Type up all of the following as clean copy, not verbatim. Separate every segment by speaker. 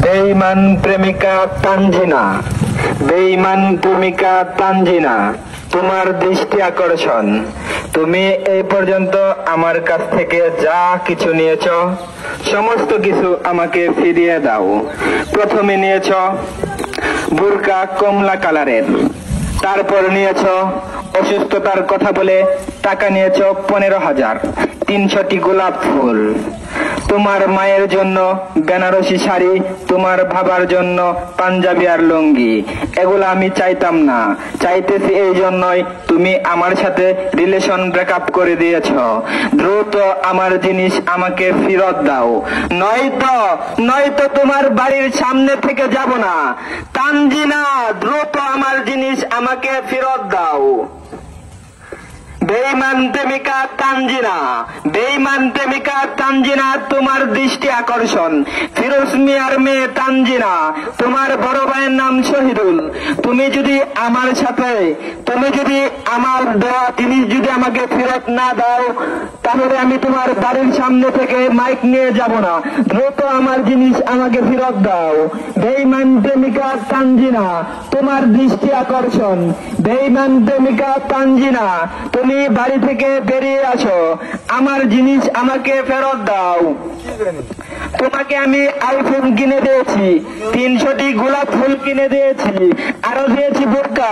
Speaker 1: বেঈমান প্রেমিকা তানজিনা, বেঈমান প্রেমিকা তানজিনা, তোমার দৃষ্টি আকর্ষণ। তুমি এই পর্যন্ত আমার কাছ থেকে যা কিছু নিয়েছ সমস্ত কিছু আমাকে ফিরিয়ে দাও। প্রথমে নিয়েছ বুরকা কমলা কালারের, তারপর নিয়েছ অসুস্থতার কথা বলে টাকা নিয়েছ 15,000, 300টি গোলাপ ফুল, তোমার মায়ের জন্য বেনারসি শাড়ি, তোমার বাবার জন্য পাঞ্জাবি আর লুঙ্গি। এগুলো আমি চাইতাম না, চাইতেছি এই জন্যই তুমি আমার সাথে রিলেশন ব্রেকআপ করে দিয়েছ। দ্রুত আমার জিনিস আমাকে ফেরত দাও, নয়তো তোমার বাড়ির সামনে থেকে যাব না। তানজিনা, দ্রুত আমার জিনিস আমাকে ফেরত দাও। বেঈমান প্রেমিকা তানজিনা, বেঈমান প্রেমিকা তানজিনা, তোমার দৃষ্টি আকর্ষণ। ফিরোজ মিয়ার মেয়ে তানজিনা, তোমার বড় ভাইয়ের নাম শহীদুল। তুমি যদি আমার দেওয়া জিনিস যদি আমাকে ফেরত না দাও, তাহলে আমি তোমার বাড়ির সামনে থেকে মাইক নিয়ে যাব না। দ্রুত আমার জিনিস আমাকে ফেরত দাও। বেঈমান প্রেমিকা তানজিনা, তোমার দৃষ্টি আকর্ষণ। বেঈমান প্রেমিকা তানজিনা, তুমি বাড়ি থেকে বেরিয়ে আসো, আমার জিনিস আমাকে ফেরত দাও। তোমাকে আমি আইফোন কিনে দিয়েছি, 300টি গোলাপ ফুল কিনে দিয়েছি, আরো দিয়েছি বোরকা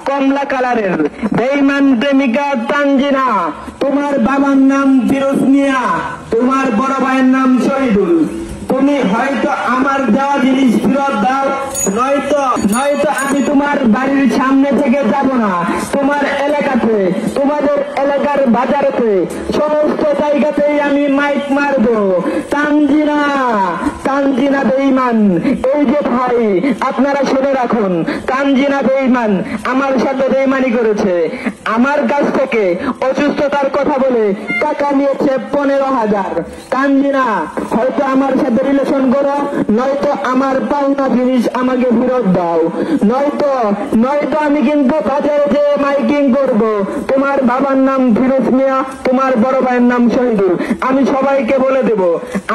Speaker 1: কমলা কালারের। বেঈমান প্রেমিকা তানজিনা, তোমার বাবার নাম ফিরোজ মিয়া, তোমার বড় ভাইয়ের নাম শহীদুল। তুমি হয়তো আমার দেওয়া জিনিস ফেরত দাও, নয়তো আমি তোমার বাড়ির সামনে থেকে যাব না। তোমার এলাকাতে, তোমাদের এলাকার বাজারেতে, সমস্ত জায়গাতেই আমি মাইক মারবো। তানজিনা, তানজিনা বেঈমান। এই যে ভাই, আপনারা শুনে রাখুন, তানজিনা বেঈমান আমার সাথে বেঈমানি করেছে। আমার কাছ থেকে অসুস্থতার কথা বলে টাকা নিয়েছে 15,000। তানজিনা, হয়তো আমার সাথে রিলেশন করো, নয়তো আমার পাওনা জিনিস আমাকে ফেরত দাও, নয়তো আমি কিন্তু বাজারে যে মাইকিং করব। তোমার বাবার নাম ফিরোজ মিয়া, তোমার বড় ভাইয়ের নাম শহীদুল। আমি সবাইকে বলে দেব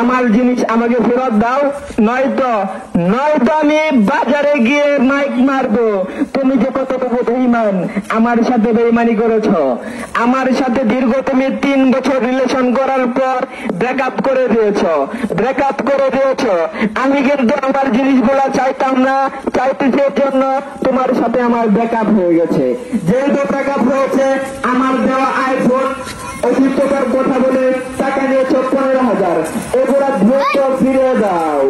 Speaker 1: আমার জিনিস আমাকে ফেরত দাও, নয়তো আমি বাজারে গিয়ে মাইক মারবো। তুমি যে কতটুকু বেঈমান, আমার সাথে বেঈমানি করেছ। আমার সাথে দীর্ঘ তুমি 3 বছর রিলেশন করার পর ব্রেকআপ করে দিয়েছ। আমি কিন্তু আমার জিনিসগুলা চাইতাম না, চাইতেছি এর জন্য তোমার সাথে আমার ব্রেকআপ হয়ে গেছে। যেহেতু ব্রেকআপ হয়েছে, আমার দেওয়া আইফোন অসুস্থতার কথা বলে টাকা নিয়েছ 15,000, এগুলা দ্রুত ফিরে দাও।